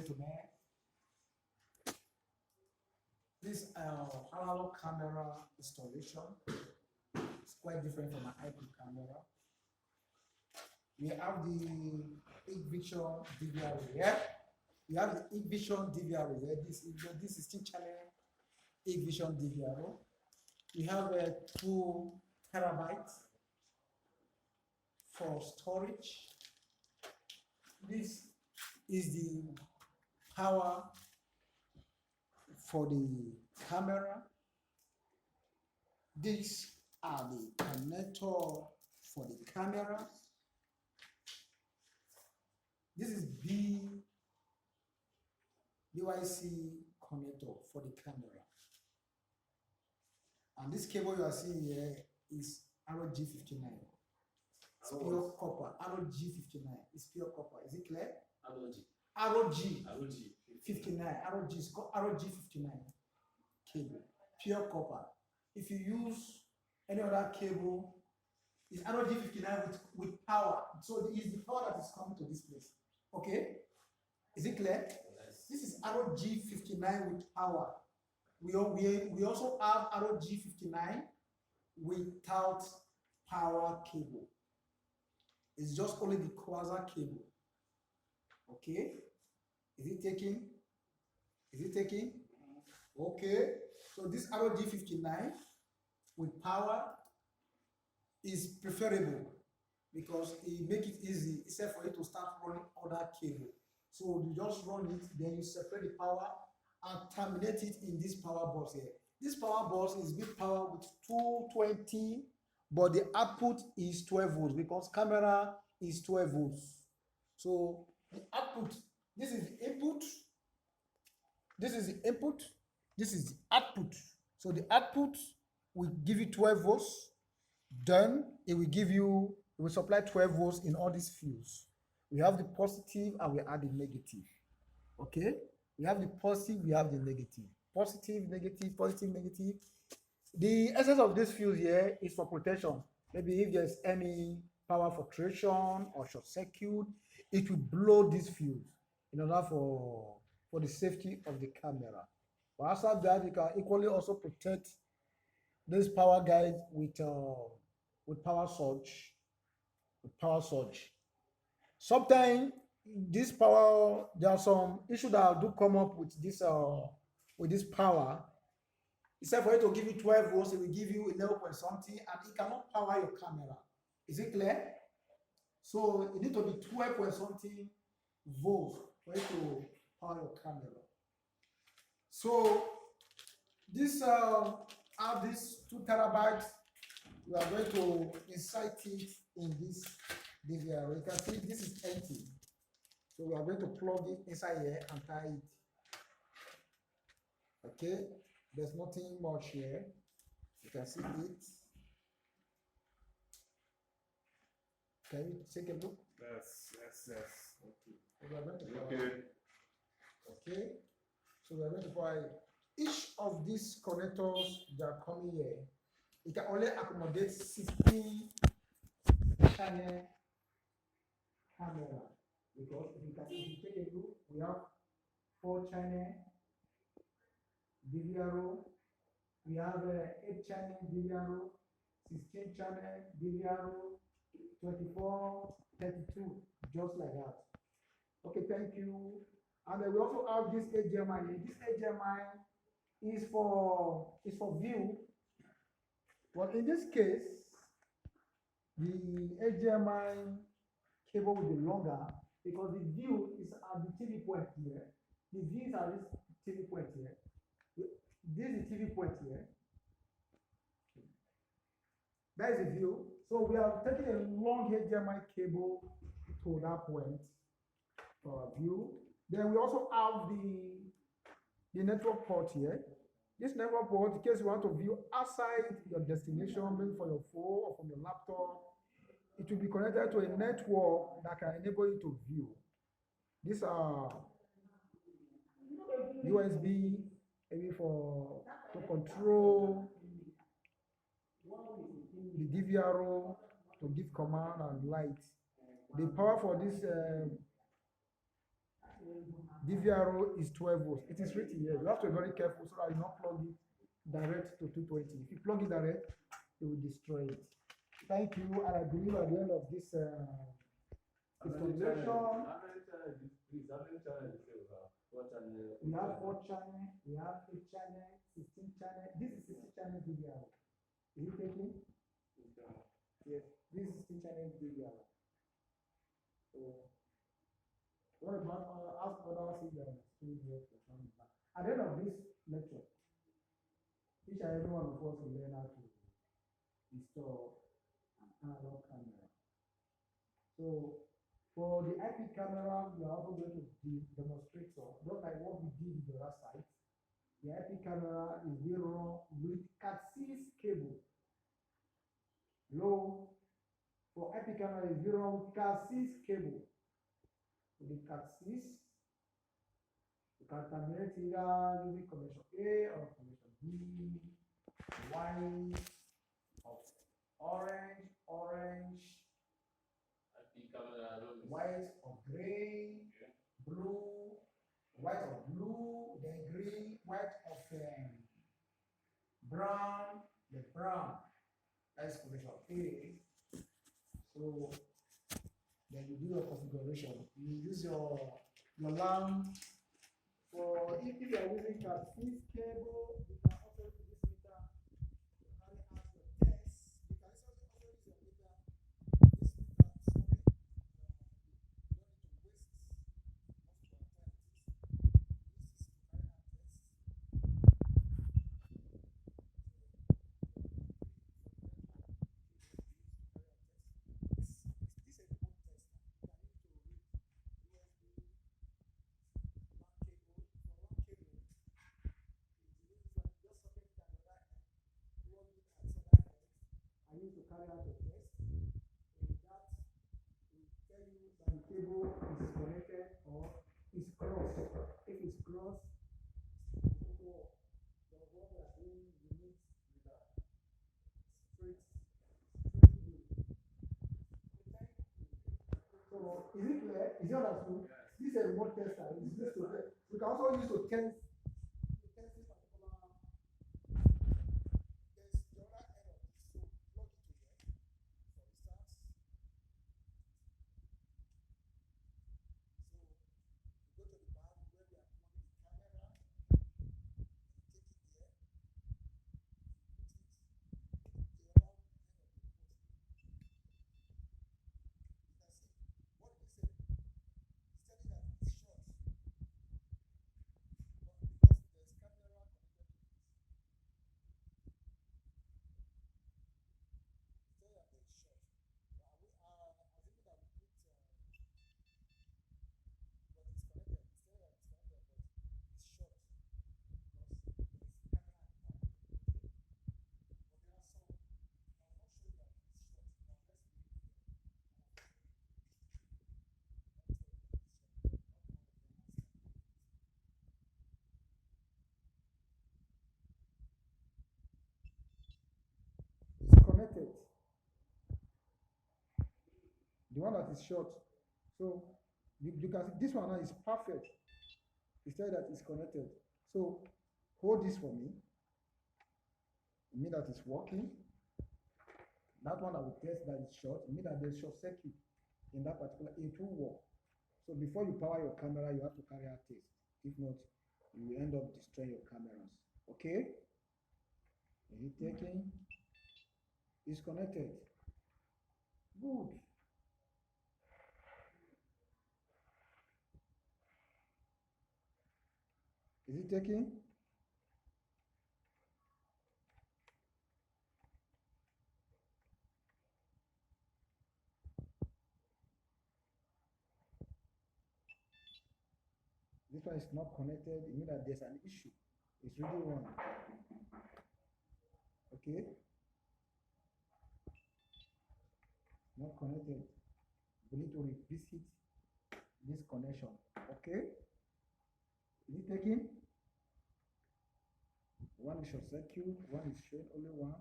gentlemen, this analog camera installation is quite different from an IP camera. We have the Vision DVR here. We have the Vision DVR here. This 16 channel Vision DVR. We have 2 terabytes for storage. This is the power for the camera. These are the connector for the camera. This is BYC connector for the camera. And this cable you are seeing here is ROG59. It's pure copper. ROG59 is pure copper. Is it clear? ROG59. ROG is called ROG59 cable. Pure copper. If you use any other cable, it's ROG59 with power. So it is the power that is coming to this place. Okay? Is it clear? Yes. This is ROG59 with power. We also have ROG59 without power cable. It's just only the quasar cable. Okay? Is it taking? Is it taking? Okay. So this ROG59 with power is preferable because it makes it easy except for you to start running other cable. So you just run it, then you separate the power and terminate it in this power box here. This power box is big power with 220, but the output is 12 volts because camera is 12 volts. So the output, this is the input, this is the input, this is the output. So the output will give you 12 volts, then it will supply 12 volts in all these fields. We have the positive and we add the negative. Okay? We have the positive, we have the negative. Positive, negative, positive, negative. The essence of this fuse here is for protection. Maybe if there's any power fluctuation or short circuit, it will blow this fuse in order for the safety of the camera. But after that, you can equally also protect this power guide with power surge. Sometimes this power, there are some issues that do come up with this power. Except for it to give you 12 volts, it will give you 11 point something, and it cannot power your camera. Is it clear? So it needs to be 12 point something volts for it to power your camera. So this have this 2 terabytes. We are going to insert it in this DVR. You can see this is empty. So we are going to plug it inside here and tie it. Okay, there's nothing much here. You can see it. Can you take a look? Yes. Okay. We are going to okay. So we are going to buy each of these connectors that are coming here. It can only accommodate 16 channel camera. Because if you take a look, we have 4 channel DVR, we have 8 channel DVR, 16 channel DVR, 24, 32, just like that. Okay, thank you. And then we also have this HDMI. This HDMI is for view. But in this case, the HDMI cable will be longer because the view is at the TV point here. The view is at this TV point here. This is the TV point here. That is the view. So we are taking a long HDMI cable to that point for our view. Then we also have the network port here. This network port, in case you want to view outside your destination, maybe for your phone or from your laptop, it will be connected to a network that can enable you to view. These are USB, maybe to control the DVR, to give command and light. The power for this DVR is 12 volts. It is written here. You have to be very careful so that you not plug it direct to 220. If you plug it direct, it will destroy it. Thank you. And I believe at the end of this installation, we have 4 channels, we have 8 channels, 16 channels. This is 16 channel DVR. Is it taking? Yes, this is 16 channel DVR. So, what about ask others if they are still here for some time? At the end of this lecture, each and every one of us will learn how to install an analog camera. So, for the IP camera, we are also going to demonstrate so just like what we did in the last site. The IP camera is being run with Cat6 cable. Low for IP camera is being run with Cat6 cable. The Cat6, you can terminate either using connection A or connection B, white of orange, white of gray, blue, white of blue, then green, white of brown, the brown. That is connection A. So then you do your configuration. You use your lamp for if you are using Cat6 cable, you can also use this meter to carry out your tests. You can also use your meter. This meter, sorry, you don't need to waste most of your time. Use this to carry out tests. This is a remote tester. You can use to read USB LAN cable. For LAN cable, you use this one, just socket it at the right end, plug it at the other end. I use to carry out a test. So that will tell you that the cable is connected or is crossed. If it's crossed, what we are doing, we need straight blue. So is it clear? Is it understood? Yes. This is a remote tester. It's used to test. We can also use to test this particular test the other end of this. So plug it to here. For instance. So you go to the band where we are plugging the camera, and you take it there, put it the other end of the remote. You can see what did he say? He's telling that it's short. Because there's camera connected to this. It's telling that it's short. Assuming that we put but it's connected. It's telling that it's connected, but it's short because there's camera at the back. But there are some. I'll not show you that it's short. Now let's be clear. It's connected. The one that is short. So you can see this one now is perfect. It's telling that it's connected. So hold this for me. It means that it's working. That one I will test that it's short. It means that there's short circuit in that particular. It will work. So before you power your camera, you have to carry out test. If not, you will end up destroying your cameras. Okay? Is it taking? It's connected. Good. Is it taking? This one is not connected. It means that there's an issue. It's really wrong. Okay? Not connected. We need to revisit this connection. Okay? Is it taking? One is short circuit, one is showing only one.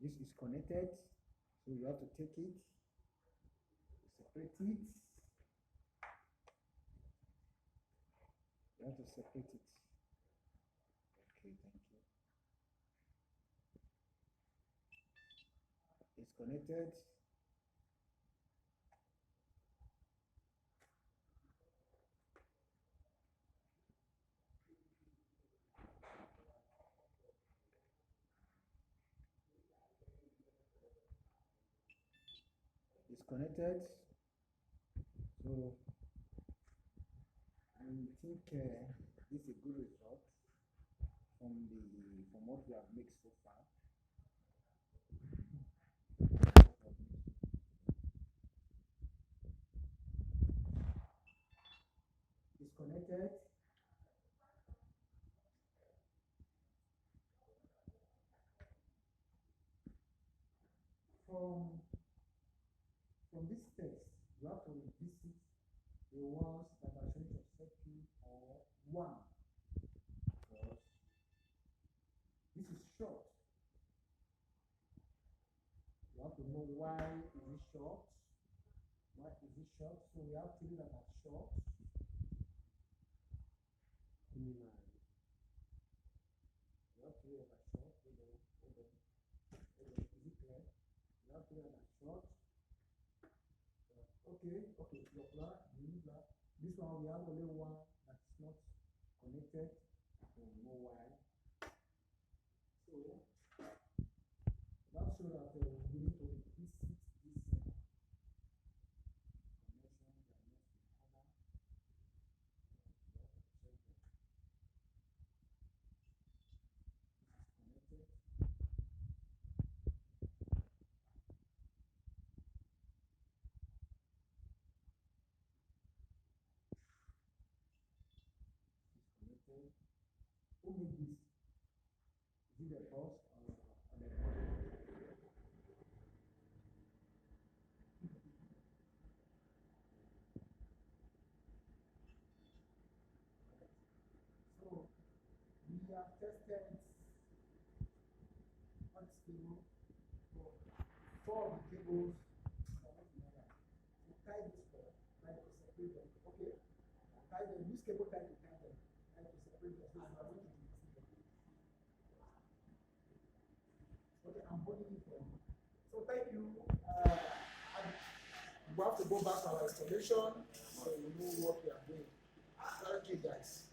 This is connected, so you have to take it, separate it. You have to separate it. Okay, thank you. It's connected. It's connected. So I think this is a good result from what we have made so far. It's connected. From this text, you have to visit the ones that are short circuit or one, because this is short. You have to know why is it short. Why is it short? So we have three that are short. You have three that are short. Hold on. Is it clear? You have three that are short. Okay, your black, black. This one we have only one that's not connected. So we know why. So that's so that we need to visit this connection that next to other. This is connected. Connected. Who made this? Is it the boss or the So we have tested what cable for four of the cables. We tie this for like to separate them. Okay. Tie them. Use cable tie to tie them. Tie to separate them. So I'm going to okay, I'm holding it for you. So thank you. We have to go back to our installation so we know what we are doing. Thank you guys.